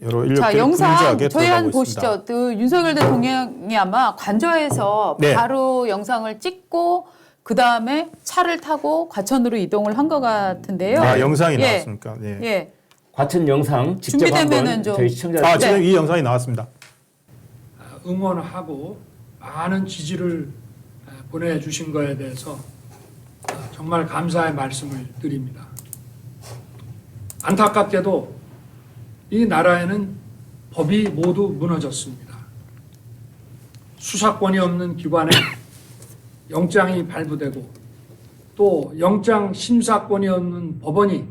여러 인력들이 자, 영상 분주하게 저희 들어가고 한 보시죠. 있습니다. 그 윤석열 대통령이 아마 관저에서 네. 바로 영상을 찍고 그 다음에 차를 타고 과천으로 이동을 한 것 같은데요. 아, 영상이 예. 나왔습니까? 네. 예. 과천 영상 직접 준비되면은 한번 좀- 저희 시청자 아, 지금 네. 이 영상이 나왔습니다. 응원하고 많은 지지를 보내주신 거에 대해서 정말 감사의 말씀을 드립니다. 안타깝게도 이 나라에는 법이 모두 무너졌습니다. 수사권이 없는 기관에 영장이 발부되고 또 영장 심사권이 없는 법원이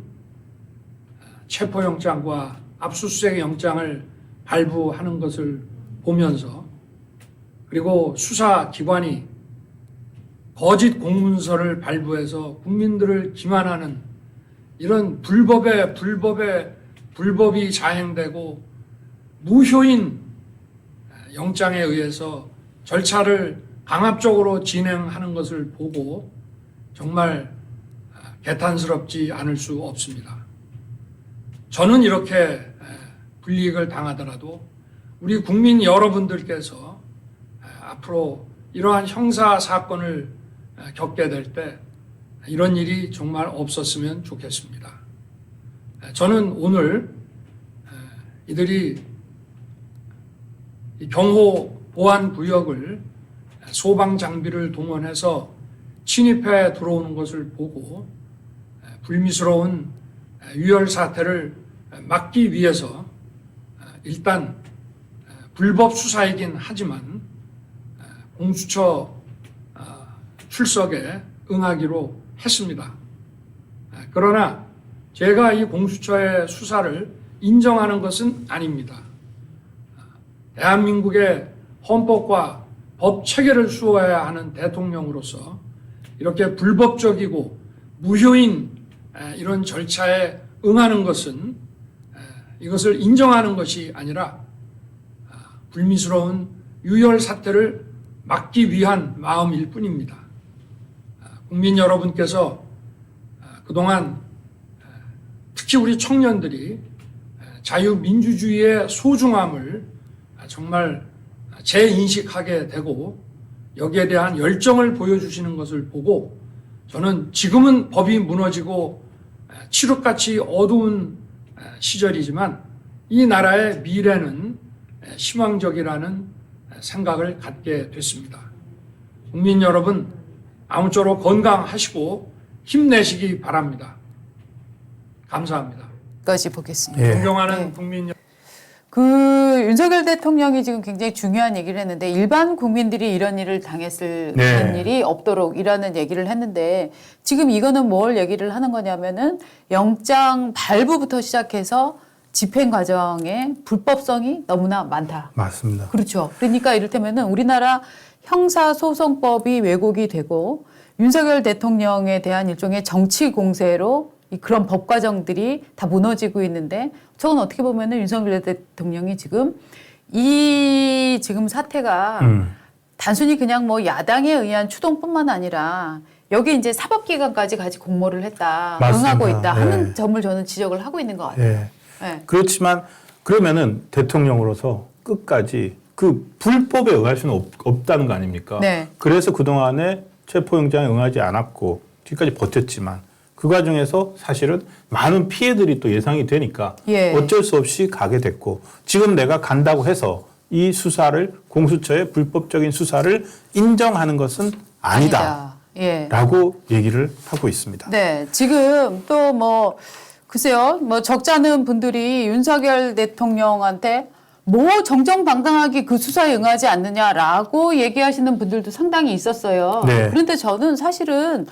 체포영장과 압수수색 영장을 발부하는 것을 보면서 그리고 수사기관이 거짓 공문서를 발부해서 국민들을 기만하는 이런 불법이 자행되고 무효인 영장에 의해서 절차를 강압적으로 진행하는 것을 보고 정말 개탄스럽지 않을 수 없습니다. 저는 이렇게 불이익을 당하더라도 우리 국민 여러분들께서 앞으로 이러한 형사 사건을 겪게 될 때 이런 일이 정말 없었으면 좋겠습니다. 저는 오늘 이들이 경호 보안 구역을 소방 장비를 동원해서 침입해 들어오는 것을 보고 불미스러운 유혈 사태를 막기 위해서 일단 불법 수사이긴 하지만 공수처 출석에 응하기로 했습니다. 그러나 제가 이 공수처의 수사를 인정하는 것은 아닙니다. 대한민국의 헌법과 법 체계를 수호해야 하는 대통령으로서 이렇게 불법적이고 무효인 이런 절차에 응하는 것은 이것을 인정하는 것이 아니라 불미스러운 유혈 사태를 막기 위한 마음일 뿐입니다. 국민 여러분께서 그동안 특히 우리 청년들이 자유민주주의의 소중함을 정말 재인식하게 되고 여기에 대한 열정을 보여주시는 것을 보고 저는 지금은 법이 무너지고 칠흑같이 어두운 시절이지만 이 나라의 미래는 희망적이라는 생각을 갖게 됐습니다. 국민 여러분 아무쪼록 건강하시고 힘내시기 바랍니다. 감사합니다. 까지 보겠습니다. 예. 존경하는 네. 국민 여러분. 그 윤석열 대통령이 지금 굉장히 중요한 얘기를 했는데 일반 국민들이 이런 일을 당했을 네. 그런 일이 없도록이라는 얘기를 했는데 지금 이거는 뭘 얘기를 하는 거냐면은 영장 발부부터 시작해서 집행 과정에 불법성이 너무나 많다. 맞습니다. 그렇죠. 그러니까 이를테면은 우리나라 형사소송법이 왜곡이 되고 윤석열 대통령에 대한 일종의 정치 공세로 그런 법 과정들이 다 무너지고 있는데 저건 어떻게 보면은 윤석열 대통령이 지금 이 지금 사태가 단순히 그냥 뭐 야당에 의한 추동뿐만 아니라 여기 이제 사법기관까지 같이 공모를 했다, 맞습니다. 응하고 있다 하는 네. 점을 저는 지적을 하고 있는 것 같아요. 예. 네. 그렇지만 그러면은 대통령으로서 끝까지 그 불법에 응할 수는 없다는 거 아닙니까? 네. 그래서 그동안에 체포영장에 응하지 않았고 지금까지 버텼지만 그 과정에서 사실은 많은 피해들이 또 예상이 되니까 예. 어쩔 수 없이 가게 됐고 지금 내가 간다고 해서 이 수사를 공수처의 불법적인 수사를 인정하는 것은 아니다. 예. 라고 얘기를 하고 있습니다. 네, 지금 또 뭐 글쎄요, 뭐 적잖은 분들이 윤석열 대통령한테 뭐 정정당당하게 그 수사에 응하지 않느냐라고 얘기하시는 분들도 상당히 있었어요. 네. 그런데 저는 사실은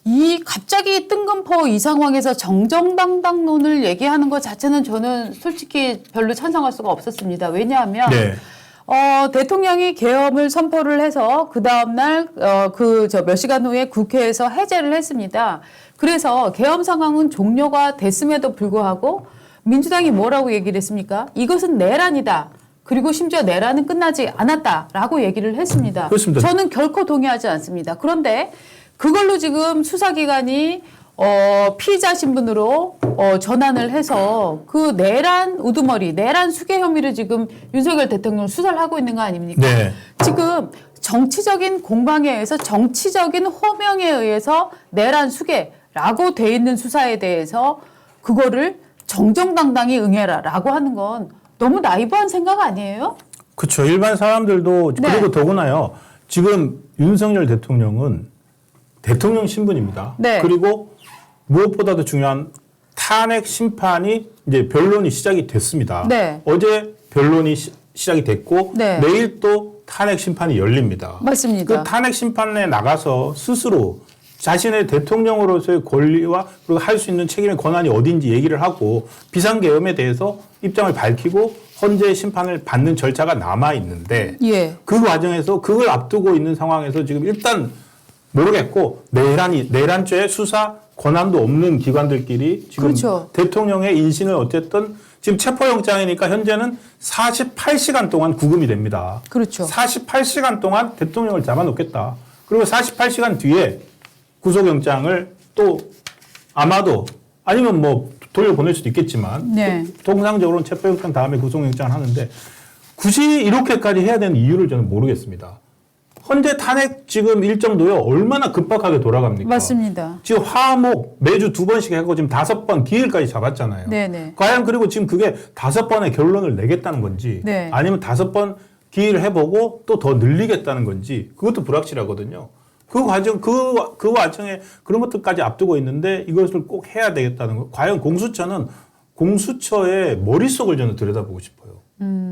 이 갑자기 뜬금포 이 상황에서 정정당당론을 얘기하는 것 자체는 저는 솔직히 별로 찬성할 수가 없었습니다. 왜냐하면 네. 대통령이 계엄을 선포를 해서 그 다음날 몇 시간 후에 국회에서 해제를 했습니다. 그래서 계엄 상황은 종료가 됐음에도 불구하고 민주당이 뭐라고 얘기를 했습니까? 이것은 내란이다. 그리고 심지어 내란은 끝나지 않았다라고 얘기를 했습니다. 그렇습니다. 저는 결코 동의하지 않습니다. 그런데 그걸로 지금 수사기관이 피의자 신분으로 전환을 해서 그 내란 우두머리, 내란 수괴 혐의를 지금 윤석열 대통령 수사를 하고 있는 거 아닙니까? 네. 지금 정치적인 공방에 의해서 정치적인 호명에 의해서 내란 수괴라고 돼 있는 수사에 대해서 그거를 정정당당히 응해라라고 하는 건 너무 나이브한 생각 아니에요? 그렇죠. 일반 사람들도 네. 그리고 더구나요. 지금 윤석열 대통령은 대통령 신분입니다. 네. 그리고 무엇보다도 중요한 탄핵 심판이 이제 변론이 시작이 됐습니다. 네. 어제 변론이 시작이 됐고 네. 내일 또 탄핵 심판이 열립니다. 맞습니다. 그 탄핵 심판에 나가서 스스로 자신의 대통령으로서의 권리와 그리고 할 수 있는 책임의 권한이 어딘지 얘기를 하고 비상계엄에 대해서 입장을 밝히고 헌재 심판을 받는 절차가 남아 있는데 예. 그 과정에서 그걸 앞두고 있는 상황에서 지금 일단 모르겠고 내란죄 수사 권한도 없는 기관들끼리 지금 그렇죠. 대통령의 인신을 어쨌든 지금 체포영장이니까 현재는 48시간 동안 구금이 됩니다. 그렇죠. 48시간 동안 대통령을 잡아놓겠다. 그리고 48시간 뒤에 구속영장을 또 아마도 아니면 뭐 돌려보낼 수도 있겠지만 네. 통상적으로는 체포영장 다음에 구속영장을 하는데 굳이 이렇게까지 해야 되는 이유를 저는 모르겠습니다. 헌재 탄핵 지금 일정도요 얼마나 급박하게 돌아갑니까? 맞습니다. 지금 화목 매주 2번씩 하고 지금 5번 기일까지 잡았잖아요. 네네. 과연 그리고 지금 그게 5번의 결론을 내겠다는 건지 네. 아니면 5번 기일을 해보고 또 더 늘리겠다는 건지 그것도 불확실하거든요. 그 과정, 그 과정에 그런 것들까지 앞두고 있는데 이것을 꼭 해야 되겠다는 거. 과연 공수처는 공수처의 머릿속을 저는 들여다보고 싶어요.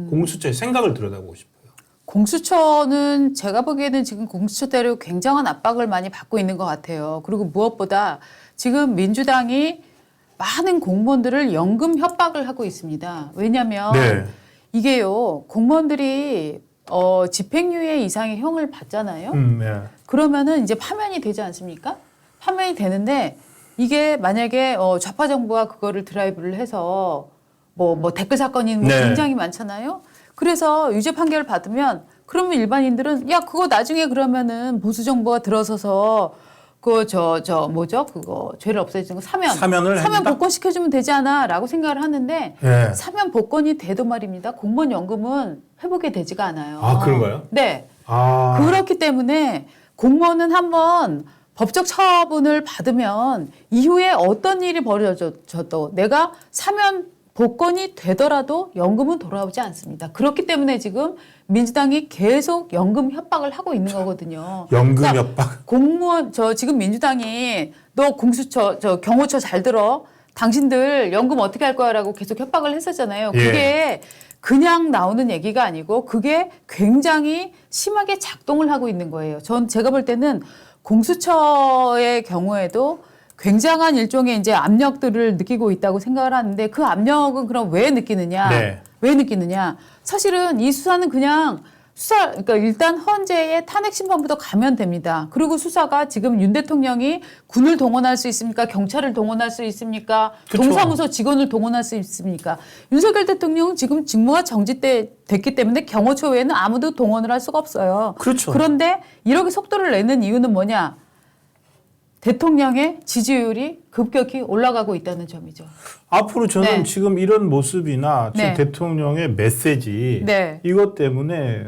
공수처의 생각을 들여다보고 싶어요. 공수처는 제가 보기에는 지금 공수처대로 굉장한 압박을 많이 받고 있는 것 같아요. 그리고 무엇보다 지금 민주당이 많은 공무원들을 연금 협박을 하고 있습니다. 왜냐하면 네. 이게요 공무원들이 집행유예 이상의 형을 받잖아요. 네. 그러면은 이제 파면이 되지 않습니까? 파면이 되는데 이게 만약에 좌파 정부가 그거를 드라이브를 해서 뭐 댓글 사건이 뭐 네. 굉장히 많잖아요. 그래서 유죄 판결을 받으면 그러면 일반인들은 야 그거 나중에 그러면은 보수 정부가 들어서서 그거 뭐죠 그거 죄를 없애주는 거 사면 해준다? 복권시켜주면 되지 않아라고 생각을 하는데 네. 사면 복권이 돼도 말입니다. 공무원 연금은 회복이 되지가 않아요. 아, 그런가요? 네. 아. 그렇기 때문에 공무원은 한번 법적 처분을 받으면 이후에 어떤 일이 벌어져도 내가 사면 복권이 되더라도 연금은 돌아오지 않습니다. 그렇기 때문에 지금 민주당이 계속 연금 협박을 하고 있는 거거든요. 연금 그러니까 협박. 공무원 지금 민주당이 너 공수처 경호처 잘 들어. 당신들 연금 어떻게 할 거야라고 계속 협박을 했었잖아요. 예. 그게 그냥 나오는 얘기가 아니고 그게 굉장히 심하게 작동을 하고 있는 거예요. 제가 볼 때는 공수처의 경우에도 굉장한 일종의 이제 압력들을 느끼고 있다고 생각을 하는데 그 압력은 그럼 왜 느끼느냐? 네. 왜 느끼느냐? 사실은 이 수사는 그냥 그러니까 일단 헌재의 탄핵 심판부터 가면 됩니다. 그리고 수사가 지금 윤 대통령이 군을 동원할 수 있습니까? 경찰을 동원할 수 있습니까? 그쵸. 동사무소 직원을 동원할 수 있습니까? 윤석열 대통령은 지금 직무가 정지됐기 때문에 경호처 외에는 아무도 동원을 할 수가 없어요. 그렇죠. 그런데 이렇게 속도를 내는 이유는 뭐냐? 대통령의 지지율이 급격히 올라가고 있다는 점이죠. 앞으로 저는 네. 지금 이런 모습이나 지금 네. 대통령의 메시지 네. 이것 때문에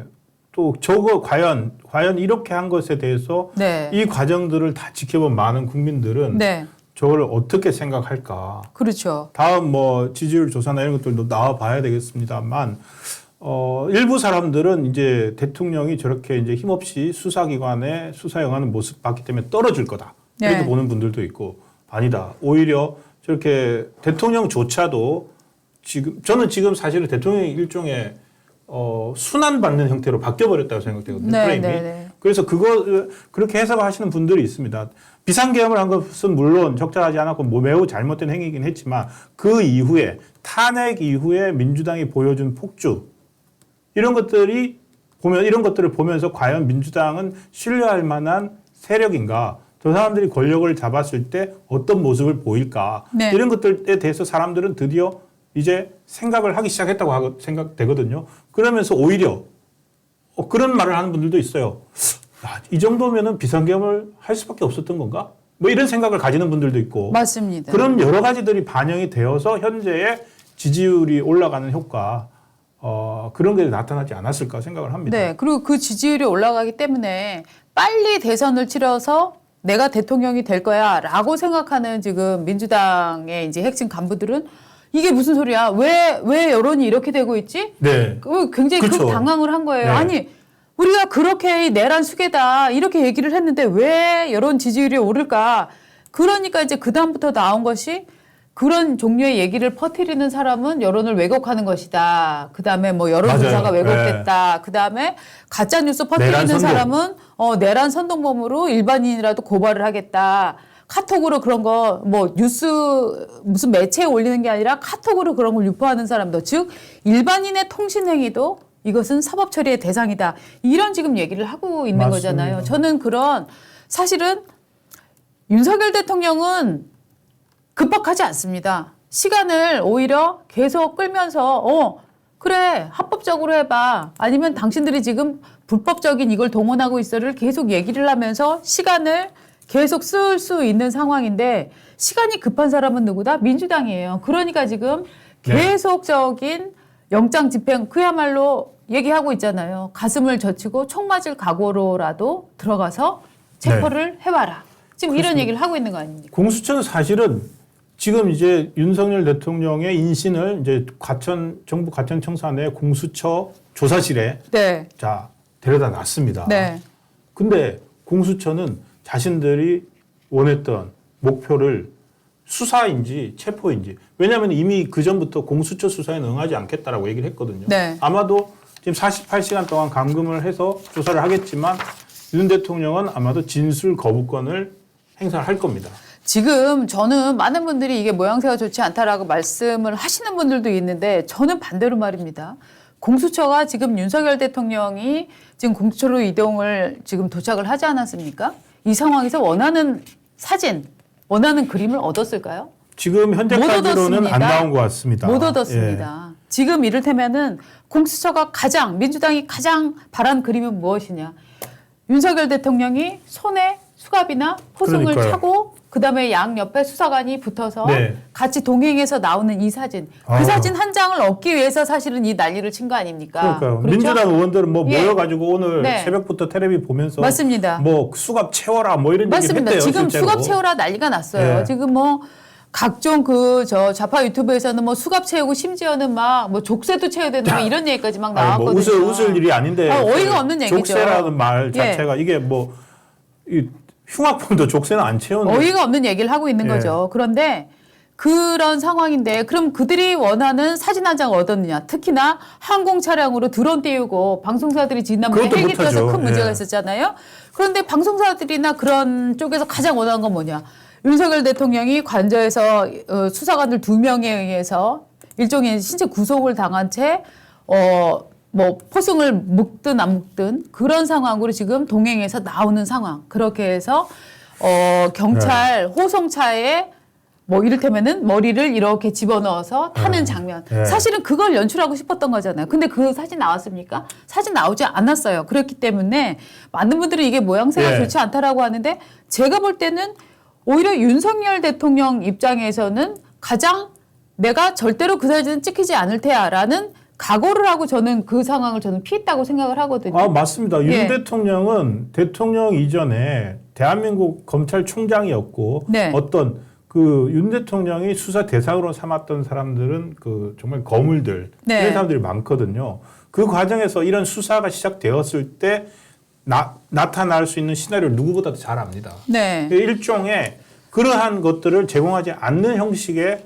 또 저거 과연 이렇게 한 것에 대해서 네. 이 과정들을 다 지켜본 많은 국민들은 네. 저걸 어떻게 생각할까? 그렇죠. 다음 뭐 지지율 조사나 이런 것들도 나와 봐야 되겠습니다만 일부 사람들은 이제 대통령이 저렇게 이제 힘없이 수사기관에 수사영하는 모습 봤기 때문에 떨어질 거다. 이렇게 네. 보는 분들도 있고 아니다. 오히려 저렇게 대통령조차도 저는 지금 사실은 대통령이 일종의 순환받는 형태로 바뀌어버렸다고 생각되거든요. 네, 프레임이. 네, 네. 그래서 그렇게 해석하시는 분들이 있습니다. 비상계엄을 한 것은 물론 적절하지 않았고 매우 잘못된 행위이긴 했지만 그 이후에 탄핵 이후에 민주당이 보여준 폭주 이런 것들을 보면서 과연 민주당은 신뢰할 만한 세력인가? 저 사람들이 권력을 잡았을 때 어떤 모습을 보일까? 네. 이런 것들에 대해서 사람들은 드디어 이제 생각을 하기 시작했다고 생각되거든요. 그러면서 오히려 그런 말을 하는 분들도 있어요. 야, 이 정도면은 비상계엄을 할 수밖에 없었던 건가? 뭐 이런 생각을 가지는 분들도 있고 맞습니다. 그런 여러 가지들이 반영이 되어서 현재의 지지율이 올라가는 효과 그런 게 나타나지 않았을까 생각을 합니다. 네. 그리고 그 지지율이 올라가기 때문에 빨리 대선을 치러서 내가 대통령이 될 거야 라고 생각하는 지금 민주당의 이제 핵심 간부들은 이게 무슨 소리야? 왜 여론이 이렇게 되고 있지? 네. 굉장히 그렇죠. 당황을 한 거예요. 네. 아니, 우리가 그렇게 내란 수계다 이렇게 얘기를 했는데 왜 여론 지지율이 오를까? 그러니까 이제 그다음부터 나온 것이 그런 종류의 얘기를 퍼뜨리는 사람은 여론을 왜곡하는 것이다. 그다음에 뭐 여론조사가 맞아요. 왜곡됐다. 그다음에 가짜 뉴스 퍼뜨리는 내란 선동. 사람은 내란 선동범으로 일반인이라도 고발을 하겠다. 카톡으로 그런 거 뭐 뉴스 무슨 매체에 올리는 게 아니라 카톡으로 그런 걸 유포하는 사람도 즉 일반인의 통신 행위도 이것은 사법 처리의 대상이다. 이런 지금 얘기를 하고 있는 맞습니다. 거잖아요. 저는 그런 사실은 윤석열 대통령은 급박하지 않습니다. 시간을 오히려 계속 끌면서 그래 합법적으로 해봐. 아니면 당신들이 지금 불법적인 이걸 동원하고 있어를 계속 얘기를 하면서 시간을 계속 쓸 수 있는 상황인데 시간이 급한 사람은 누구다? 민주당이에요. 그러니까 지금 계속적인 영장 집행 그야말로 얘기하고 있잖아요. 가슴을 젖히고 총 맞을 각오로라도 들어가서 체포를 해봐라. 지금 이런 얘기를 하고 있는 거 아닙니까? 공수처는 사실은 지금 이제 윤석열 대통령의 인신을 이제 정부 과천청사내 공수처 조사실에 네. 자 데려다 놨습니다. 네. 근데 공수처는 자신들이 원했던 목표를 수사인지 체포인지 왜냐하면 이미 그 전부터 공수처 수사에 응하지 않겠다라고 얘기를 했거든요. 네. 아마도 지금 48시간 동안 감금을 해서 조사를 하겠지만 윤 대통령은 아마도 진술 거부권을 행사할 겁니다. 지금 저는 많은 분들이 이게 모양새가 좋지 않다라고 말씀을 하시는 분들도 있는데 저는 반대로 말입니다. 공수처가 지금 윤석열 대통령이 지금 공수처로 이동을 지금 도착을 하지 않았습니까? 이 상황에서 원하는 사진, 원하는 그림을 얻었을까요? 지금 못 현재까지로는 얻었습니다. 안 나온 것 같습니다. 못 얻었습니다. 지금 이를테면은 공수처가 민주당이 가장 바란 그림은 무엇이냐. 윤석열 대통령이 손에 수갑이나 포승을 그러니까요. 차고 그다음에 양 옆에 수사관이 붙어서 네. 같이 동행해서 나오는 이 사진. 그 사진 한 장을 얻기 위해서 사실은 이 난리를 친 거 아닙니까? 그러니까요. 그렇죠? 민주당 의원들은 뭐 예. 모여가지고 오늘 네. 새벽부터 텔레비 보면서 맞습니다. 뭐 수갑 채워라 뭐 이런 얘기를 맞습니다. 했대요. 지금 실제로. 수갑 채우라 난리가 났어요. 네. 지금 뭐 각종 좌파 유튜브에서는 뭐 수갑 채우고 심지어는 막 뭐 족쇄도 채워야 된다 뭐 이런 얘기까지 막 아니, 뭐 나왔거든요. 웃을 일이 아닌데 어이가 없는 얘기죠. 족쇄라는 말 예. 자체가 이게 뭐 이 흉악범도 족쇄는 안 채우는 어이가 없는 얘기를 하고 있는 예. 거죠. 그런데 그런 상황인데 그럼 그들이 원하는 사진 한 장 얻었느냐. 특히나 항공 차량으로 드론 띄우고 방송사들이 지난번에 그것도 헬기 떠서 못하죠. 큰 문제가 예. 있었잖아요. 그런데 방송사들이나 그런 쪽에서 가장 원하는 건 뭐냐. 윤석열 대통령이 관저에서 수사관들 2명에 의해서 일종의 신체 구속을 당한 채 뭐 포승을 묶든 안 묶든 그런 상황으로 지금 동행해서 나오는 상황. 그렇게 해서 경찰 호송차에 뭐 이를테면은 머리를 이렇게 집어넣어서 타는 장면. 네. 사실은 그걸 연출하고 싶었던 거잖아요. 근데 그 사진 나왔습니까? 사진 나오지 않았어요. 그렇기 때문에 많은 분들이 이게 모양새가 네. 좋지 않다라고 하는데 제가 볼 때는 오히려 윤석열 대통령 입장에서는 가장 내가 절대로 그 사진은 찍히지 않을 테야라는 각오를 하고 저는 그 상황을 저는 피했다고 생각을 하거든요. 아 맞습니다. 예. 윤 대통령은 대통령 이전에 대한민국 검찰총장이었고 네. 어떤 그 윤 대통령이 수사 대상으로 삼았던 사람들은 그 정말 거물들 네. 이런 사람들이 많거든요. 그 과정에서 이런 수사가 시작되었을 때 나타날 수 있는 시나리오를 누구보다도 잘 압니다. 네. 일종의 그러한 것들을 제공하지 않는 형식의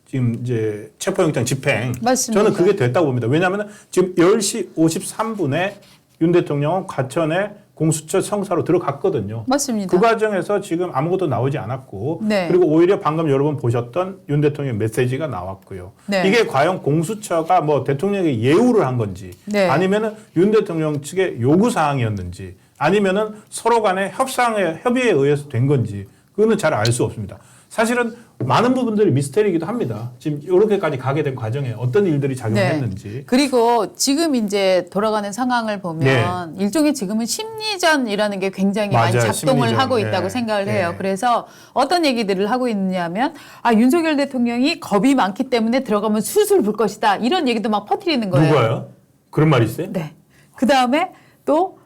지금 이제 체포영장 집행. 맞습니다. 저는 그게 됐다고 봅니다. 왜냐하면 지금 10시 53분에 윤 대통령은 과천에 공수처 청사로 들어갔거든요. 맞습니다. 그 과정에서 지금 아무것도 나오지 않았고 네. 그리고 오히려 방금 여러분 보셨던 윤 대통령의 메시지가 나왔고요. 네. 이게 과연 공수처가 뭐 대통령에게 예우를 한 건지 네. 아니면은 윤 대통령 측의 요구 사항이었는지 아니면은 서로 간의 협의에 의해서 된 건지 그거는 잘 알 수 없습니다. 사실은 많은 부분들이 미스테리이기도 합니다. 지금 이렇게까지 가게 된 과정에 어떤 일들이 작용했는지. 그리고 지금 이제 돌아가는 상황을 보면 일종의 지금은 심리전이라는 게 굉장히 많이 맞아요. 작동을 심리전. 하고 예. 있다고 생각을 해요. 예. 그래서 어떤 얘기들을 하고 있느냐면 윤석열 대통령이 겁이 많기 때문에 들어가면 술술 불 것이다. 이런 얘기도 막 퍼뜨리는 거예요. 누가요? 그런 말이 있어요? 네. 그 다음에 또,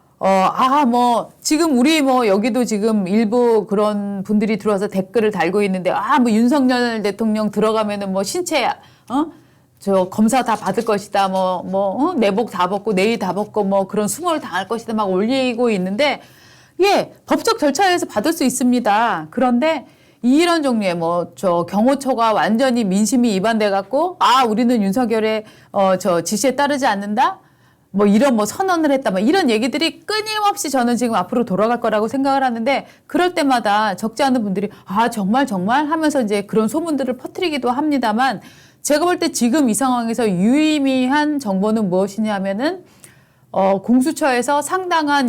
지금 우리 여기도 지금 일부 그런 분들이 들어와서 댓글을 달고 있는데, 윤석열 대통령 들어가면은 신체, 검사 다 받을 것이다. 내복 다 벗고, 내의 다 벗고, 그런 수모를 당할 것이다. 막 올리고 있는데, 예, 법적 절차에서 받을 수 있습니다. 그런데, 이런 종류의 경호처가 완전히 민심이 위반돼 갖고 우리는 윤석열의 지시에 따르지 않는다. 이런 선언을 했다. 이런 얘기들이 끊임없이 저는 지금 앞으로 돌아갈 거라고 생각을 하는데 그럴 때마다 적지 않은 분들이 정말 하면서 이제 그런 소문들을 퍼뜨리기도 합니다만 제가 볼 때 지금 이 상황에서 유의미한 정보는 무엇이냐 하면은 공수처에서 상당한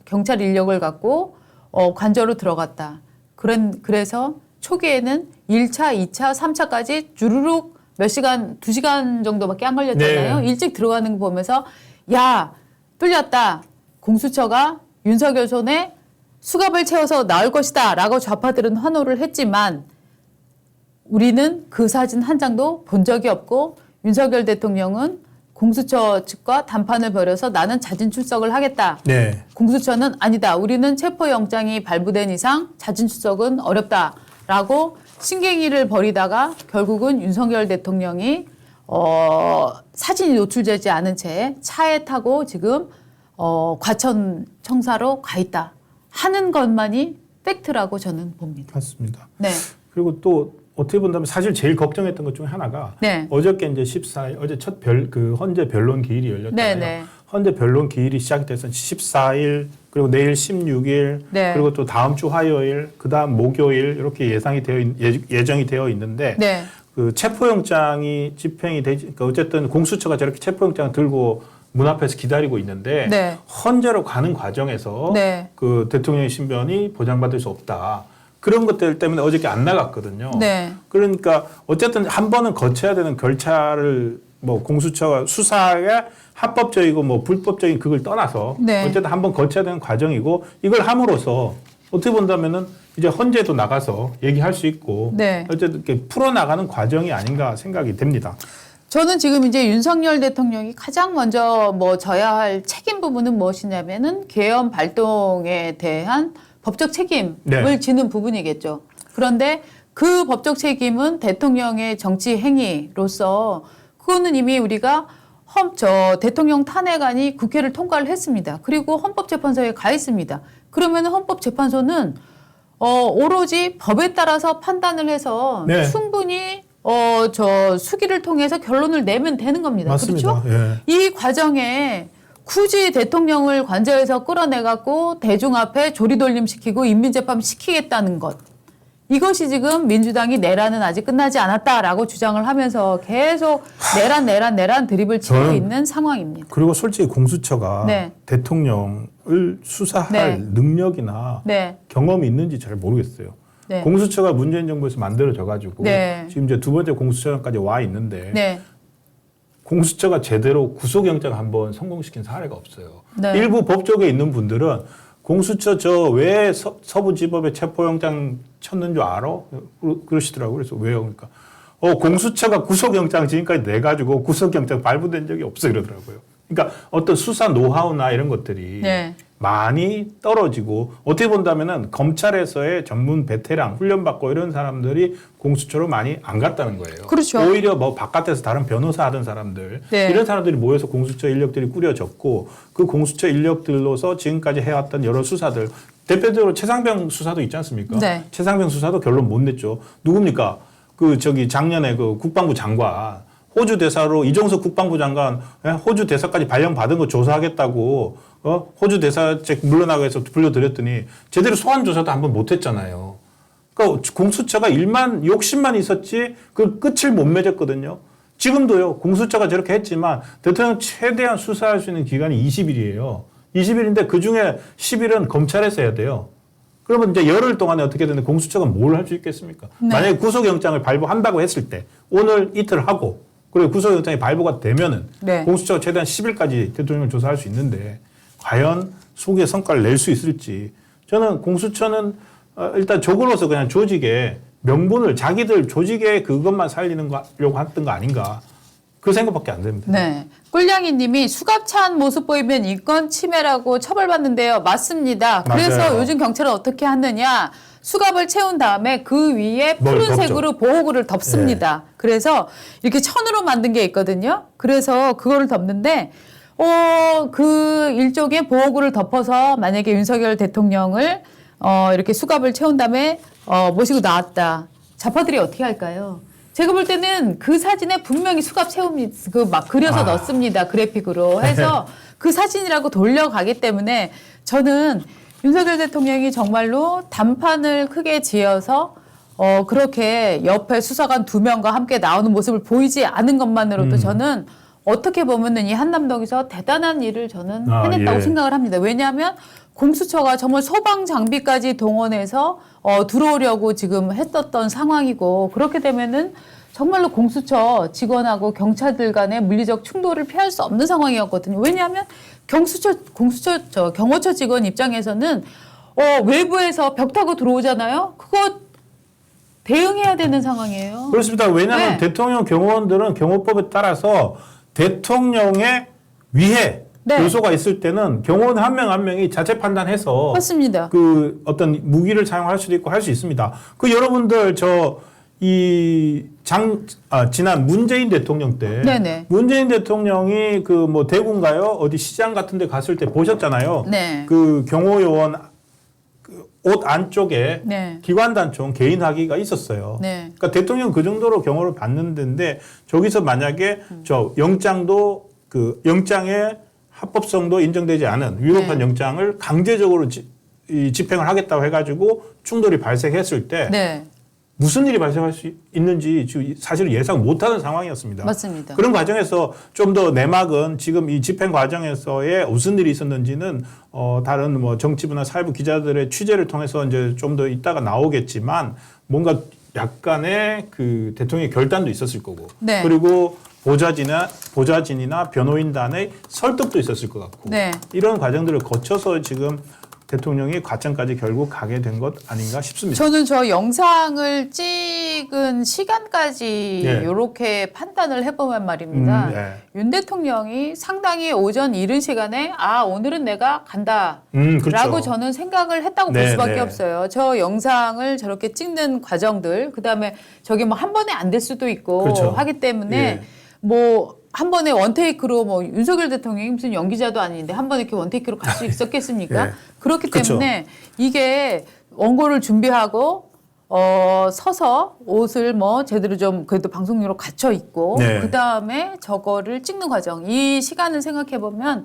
경찰 인력을 갖고 관저로 들어갔다. 그래서 초기에는 1차, 2차, 3차까지 주르륵 몇 시간, 2시간 정도밖에 안 걸렸잖아요. 네. 일찍 들어가는 거 보면서 뚫렸다. 공수처가 윤석열 손에 수갑을 채워서 나올 것이다. 라고 좌파들은 환호를 했지만 우리는 그 사진 한 장도 본 적이 없고 윤석열 대통령은 공수처 측과 담판을 벌여서 나는 자진 출석을 하겠다. 네. 공수처는 아니다. 우리는 체포영장이 발부된 이상 자진 출석은 어렵다라고 신경질을 벌이다가 결국은 윤석열 대통령이 사진이 노출되지 않은 채 차에 타고 지금 과천 청사로 가 있다 하는 것만이 팩트라고 저는 봅니다. 맞습니다. 네. 그리고 또 어떻게 본다면 사실 제일 걱정했던 것 중에 하나가 네. 어저께 이제 14일 어제 첫 헌재 변론 기일이 열렸잖아요. 네. 헌재 변론 기일이 시작돼서 14일 그리고 내일 16일 네. 그리고 또 다음 주 화요일 그다음 목요일 이렇게 예정이 되어 있는데 네. 그 체포영장이 집행이 되지 그러니까 어쨌든 공수처가 저렇게 체포영장을 들고 문 앞에서 기다리고 있는데 네. 헌재로 가는 과정에서 네. 그 대통령의 신변이 보장받을 수 없다. 그런 것들 때문에 어저께 안 나갔거든요. 네. 그러니까 어쨌든 한 번은 거쳐야 되는 절차를 공수처가 수사에 합법적이고 불법적인 그걸 떠나서 네. 어쨌든 한 번 거쳐야 되는 과정이고 이걸 함으로써 어떻게 본다면은 이제 헌재도 나가서 얘기할 수 있고 네. 어쨌든 이렇게 풀어나가는 과정이 아닌가 생각이 됩니다. 저는 지금 이제 윤석열 대통령이 가장 먼저 져야 할 책임 부분은 무엇이냐면은 계엄 발동에 대한 법적 책임을 네. 지는 부분이겠죠. 그런데 그 법적 책임은 대통령의 정치 행위로서 그거는 이미 우리가 대통령 탄핵안이 국회를 통과를 했습니다. 그리고 헌법재판소에 가 있습니다. 그러면 헌법재판소는 오로지 법에 따라서 판단을 해서 네. 충분히 수기를 통해서 결론을 내면 되는 겁니다. 맞습니다. 그렇죠? 예. 이 과정에 굳이 대통령을 관저에서 끌어내갖고 대중 앞에 조리돌림 시키고 인민재판 시키겠다는 것. 이것이 지금 민주당이 내란은 아직 끝나지 않았다라고 주장을 하면서 계속 내란 드립을 치고 있는 상황입니다. 그리고 솔직히 공수처가 네. 대통령을 수사할 네. 능력이나 네. 경험이 있는지 잘 모르겠어요. 네. 공수처가 문재인 정부에서 만들어져가지고 네. 지금 이제 두 번째 공수처장까지 와 있는데 네. 공수처가 제대로 구속영장 한번 성공시킨 사례가 없어요. 네. 일부 법조계에 있는 분들은 공수처 왜 서부지법에 체포영장 쳤는 줄 알아? 그러시더라고요. 그래서 왜요? 그러니까 공수처가 구속영장 지금까지 내가지고 구속영장 발부된 적이 없어 이러더라고요. 그러니까 어떤 수사 노하우나 이런 것들이 네. 많이 떨어지고 어떻게 본다면은 검찰에서의 전문 베테랑 훈련받고 이런 사람들이 공수처로 많이 안 갔다는 거예요. 그렇죠. 오히려 바깥에서 다른 변호사 하던 사람들 네. 이런 사람들이 모여서 공수처 인력들이 꾸려졌고 그 공수처 인력들로서 지금까지 해왔던 여러 수사들 대표적으로 최상병 수사도 있지 않습니까? 네. 최상병 수사도 결론 못 냈죠. 누굽니까? 작년에 그 국방부 장관 호주 대사로 이종석 국방부 장관 호주 대사까지 발령받은 거 조사하겠다고 호주 대사직 물러나고 해서 불러들였더니 제대로 소환 조사도 한번 못했잖아요. 그러니까 공수처가 욕심만 있었지 그 끝을 못 맺었거든요. 지금도요. 공수처가 저렇게 했지만 대통령 최대한 수사할 수 있는 기간이 20일이에요. 20일인데 그중에 10일은 검찰에서 해야 돼요. 그러면 이제 열흘 동안에 어떻게 되는데 공수처가 뭘 할 수 있겠습니까? 네. 만약에 구속영장을 발부한다고 했을 때 오늘 이틀 하고 그리고 구속영장이 발부가 되면은 네. 공수처가 최대한 10일까지 대통령을 조사할 수 있는데 과연 속의 성과를 낼 수 있을지 저는 공수처는 일단 적으로서 그냥 조직의 명분을 자기들 조직의 그것만 살리려고 했던 거 아닌가 그 생각밖에 안 됩니다. 네. 꿀냥이 님이 수갑찬 모습 보이면 인권 침해라고 처벌받는데요. 맞습니다. 그래서 맞아요. 요즘 경찰은 어떻게 하느냐. 수갑을 채운 다음에 그 위에 뭘 푸른색으로 보호구를 덮습니다. 그래서 이렇게 천으로 만든 게 있거든요. 그래서 그거를 덮는데 그 일종의 보호구를 덮어서 만약에 윤석열 대통령을 이렇게 수갑을 채운 다음에 모시고 나왔다. 좌파들이 어떻게 할까요? 제가 볼 때는 그 사진에 분명히 수갑 채움이 막 그려서 넣습니다. 그래픽으로 해서 그 사진이라고 돌려가기 때문에 저는 윤석열 대통령이 정말로 단판을 크게 지어서 그렇게 옆에 수사관 2명과 함께 나오는 모습을 보이지 않은 것만으로도 저는 어떻게 보면은 이 한남동에서 대단한 일을 저는 해냈다고 예. 생각을 합니다. 왜냐하면 공수처가 정말 소방 장비까지 동원해서 들어오려고 지금 했었던 상황이고 그렇게 되면은 정말로 공수처 직원하고 경찰들 간의 물리적 충돌을 피할 수 없는 상황이었거든요. 왜냐하면 경호처 직원 입장에서는 외부에서 벽 타고 들어오잖아요. 그거 대응해야 되는 상황이에요. 그렇습니다. 왜냐하면 네. 대통령 경호원들은 경호법에 따라서 대통령의 위해 네. 요소가 있을 때는 경호원 한 명 한 명이 자체 판단해서 맞습니다. 그 어떤 무기를 사용할 수도 있고 할 수 있습니다. 그 여러분들 지난 문재인 대통령 때 네네. 문재인 대통령이 그 뭐 대구인가요? 어디 시장 같은 데 갔을 때 보셨잖아요. 네. 그 경호요원 옷 안쪽에 네. 기관단총 개인 학위가 있었어요. 네. 그러니까 대통령 그 정도로 경호를 받는 데인데 저기서 만약에 저 영장도 그 영장의 합법성도 인정되지 않은 위법한 네. 영장을 강제적으로 이 집행을 하겠다고 해가지고 충돌이 발생했을 때 네. 무슨 일이 발생할 수 있는지 지금 사실 예상 못하는 상황이었습니다. 맞습니다. 그런 과정에서 좀 더 내막은 지금 이 집행 과정에서의 무슨 일이 있었는지는 다른 뭐 정치부나 사회부 기자들의 취재를 통해서 이제 좀 더 이따가 나오겠지만 뭔가 약간의 그 대통령의 결단도 있었을 거고 네. 그리고 보좌진이나 변호인단의 설득도 있었을 것 같고 네. 이런 과정들을 거쳐서 지금 대통령이 과정까지 결국 가게 된 것 아닌가 싶습니다. 저는 저 영상을 찍은 시간까지 예. 이렇게 판단을 해보면 말입니다. 예. 윤 대통령이 상당히 오전 이른 시간에 오늘은 내가 간다. 그렇죠. 라고 저는 생각을 했다고 볼 네, 수밖에 네. 없어요. 저 영상을 저렇게 찍는 과정들, 그 다음에 저게 뭐 한 번에 안 될 수도 있고 그렇죠. 하기 때문에 예. 뭐 한 번에 원테이크로 뭐 윤석열 대통령이 무슨 연기자도 아닌데 한 번에 이렇게 원테이크로 갈 수 있었겠습니까? 예. 그렇기 그쵸. 때문에 이게 원고를 준비하고 서서 옷을 뭐 제대로 좀 그래도 방송용으로 갖춰 입고 네. 그 다음에 저거를 찍는 과정 이 시간을 생각해 보면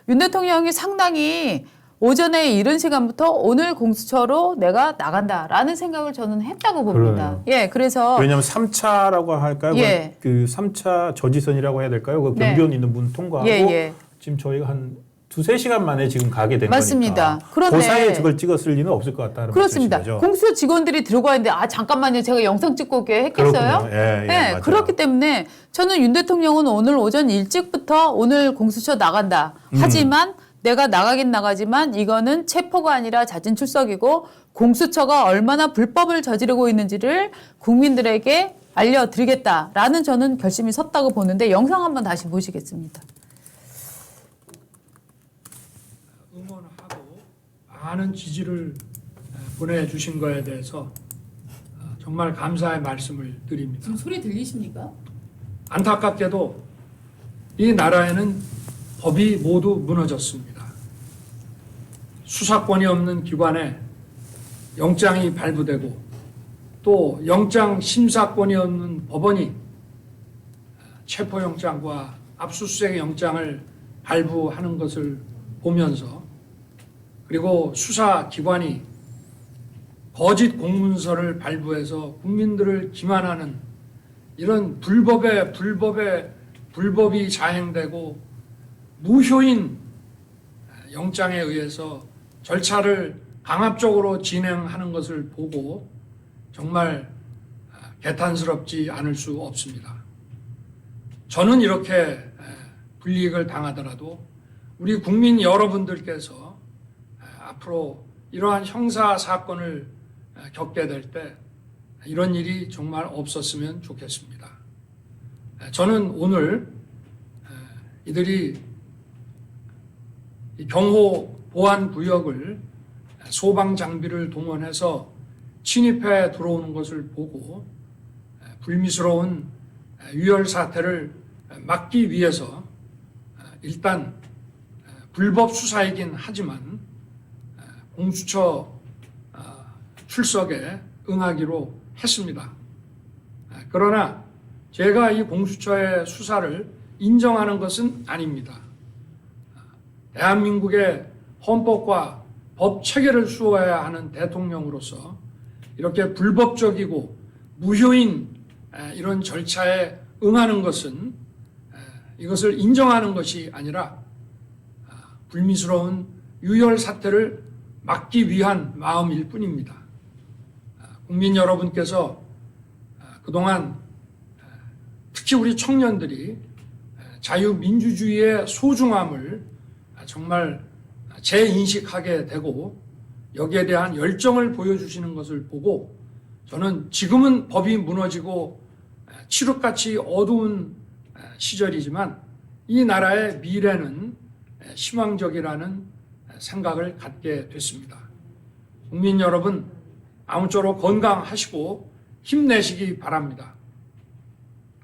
윤 대통령이 상당히 오전에 이른 시간부터 오늘 공수처로 내가 나간다라는 생각을 저는 했다고 봅니다. 그러네요. 예, 그래서 왜냐하면 3차라고 할까요? 예. 그 3차 저지선이라고 해야 될까요? 그 네. 경비원 있는 분 통과하고 예, 예. 지금 저희가 한 2-3시간 만에 지금 가게 된 맞습니다. 거니까. 그런데 그 사이에 저걸 찍었을 리는 없을 것 같다는 그렇습니다. 말씀이시죠? 공수처 직원들이 들어가 있는데 잠깐만요. 제가 영상 찍고 오게 했겠어요? 그렇군요. 예, 맞아요. 그렇기 때문에 저는 윤 대통령은 오늘 오전 일찍부터 오늘 공수처 나간다. 하지만 내가 나가긴 나가지만 이거는 체포가 아니라 자진 출석이고 공수처가 얼마나 불법을 저지르고 있는지를 국민들에게 알려드리겠다라는 저는 결심이 섰다고 보는데 영상 한번 다시 보시겠습니다. 응원하고 많은 지지를 보내주신 거에 대해서 정말 감사의 말씀을 드립니다. 지금 소리 들리십니까? 안타깝게도 이 나라에는 법이 모두 무너졌습니다. 수사권이 없는 기관에 영장이 발부되고 또 영장 심사권이 없는 법원이 체포영장과 압수수색 영장을 발부하는 것을 보면서 그리고 수사기관이 거짓 공문서를 발부해서 국민들을 기만하는 이런 불법이 자행되고 무효인 영장에 의해서 절차를 강압적으로 진행하는 것을 보고 정말 개탄스럽지 않을 수 없습니다. 저는 이렇게 불이익을 당하더라도 우리 국민 여러분들께서 앞으로 이러한 형사 사건을 겪게 될 때 이런 일이 정말 없었으면 좋겠습니다. 저는 오늘 이들이 경호 보안 구역을 소방 장비를 동원해서 침입해 들어오는 것을 보고 불미스러운 유혈 사태를 막기 위해서 일단 불법 수사이긴 하지만 공수처 출석에 응하기로 했습니다. 그러나 제가 이 공수처의 수사를 인정하는 것은 아닙니다. 대한민국의 헌법과 법 체계를 수호해야 하는 대통령으로서 이렇게 불법적이고 무효인 이런 절차에 응하는 것은 이것을 인정하는 것이 아니라 불미스러운 유혈 사태를 막기 위한 마음일 뿐입니다. 국민 여러분께서 그동안 특히 우리 청년들이 자유민주주의의 소중함을 정말 재인식하게 되고 여기에 대한 열정을 보여주시는 것을 보고 저는 지금은 법이 무너지고 칠흑같이 어두운 시절이지만 이 나라의 미래는 희망적이라는 생각을 갖게 됐습니다. 국민 여러분 아무쪼록 건강하시고 힘내시기 바랍니다.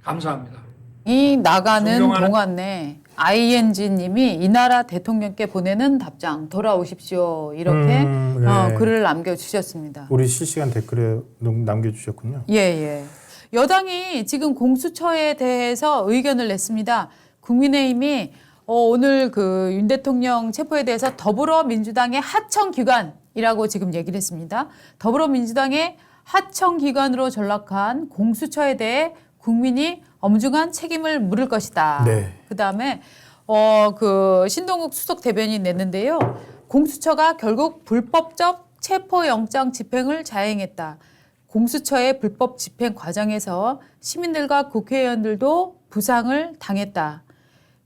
감사합니다. 이 나가는 존경하는- 동안에 ING님이 이 나라 대통령께 보내는 답장 돌아오십시오 이렇게 네. 글을 남겨주셨습니다. 우리 실시간 댓글에 남겨주셨군요. 예. 여당이 지금 공수처에 대해서 의견을 냈습니다. 국민의힘이 오늘 그 윤 대통령 체포에 대해서 더불어민주당의 하청기관이라고 지금 얘기를 했습니다. 더불어민주당의 하청기관으로 전락한 공수처에 대해 국민이 엄중한 책임을 물을 것이다. 네. 그다음에 그 신동욱 수석 대변인 냈는데요. 공수처가 결국 불법적 체포영장 집행을 자행했다. 공수처의 불법 집행 과정에서 시민들과 국회의원들도 부상을 당했다.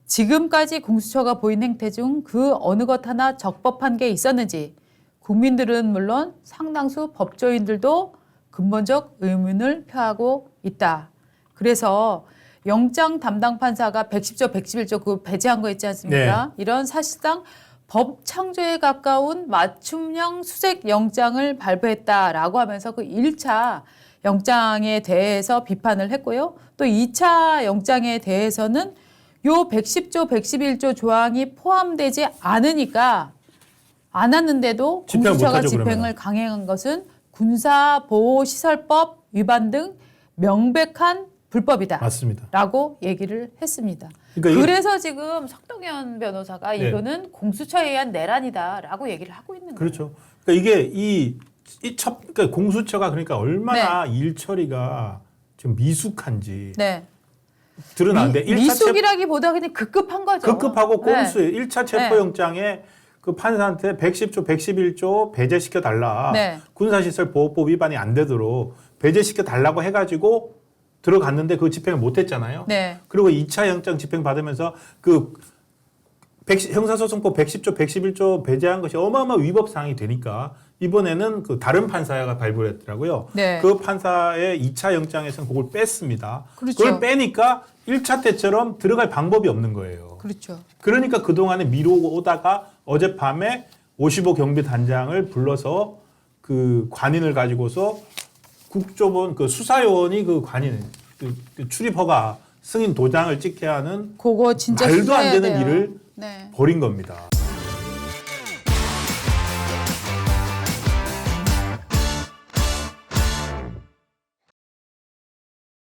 지금까지 공수처가 보인 행태 중 그 어느 것 하나 적법한 게 있었는지 국민들은 물론 상당수 법조인들도 근본적 의문을 표하고 있다. 그래서 영장 담당 판사가 110조, 111조 그 배제한 거 있지 않습니까? 네. 이런 사실상 법 창조에 가까운 맞춤형 수색 영장을 발부했다라고 하면서 그 1차 영장에 대해서 비판을 했고요. 또 2차 영장에 대해서는 요 110조, 111조 조항이 포함되지 않으니까 않았는데도 집행을 공수처가 못하죠, 집행을 그러면. 강행한 것은 군사보호시설법 위반 등 명백한 불법이다. 맞습니다. 라고 얘기를 했습니다. 그러니까 이게- 그래서 지금 석동현 변호사가 네. 이거는 공수처에 의한 내란이다라고 얘기를 하고 있는 거예요. 그렇죠. 그러니까 이게 그러니까 공수처가 그러니까 얼마나 네. 일 처리가 지금 미숙한지 네. 드러나는데 1차 미숙이라기보다 그냥 급급한 거죠. 급급하고 네. 꼼수에 1차 체포영장에 그 판사한테 110조, 111조 배제시켜 달라. 네. 군사시설 보호법 위반이 안 되도록 배제시켜 달라고 해가지고 들어갔는데 그 집행을 못했잖아요. 네. 그리고 2차 영장 집행 받으면서 그 형사소송법 110조, 111조 배제한 것이 어마어마한 위법 사항이 되니까 이번에는 그 다른 판사가 발부를 했더라고요. 네. 그 판사의 2차 영장에서는 그걸 뺐습니다. 그렇죠. 그걸 빼니까 1차 때처럼 들어갈 방법이 없는 거예요. 그렇죠. 그러니까 그동안에 미루고 오다가 어젯밤에 55 경비단장을 불러서 그 관인을 가지고서 국조본 그 수사요원이 그 관인 그 출입허가 승인 도장을 찍게 하는 그거 진짜 말도 안 수사해야 되는 돼요. 일을 네. 벌인 겁니다.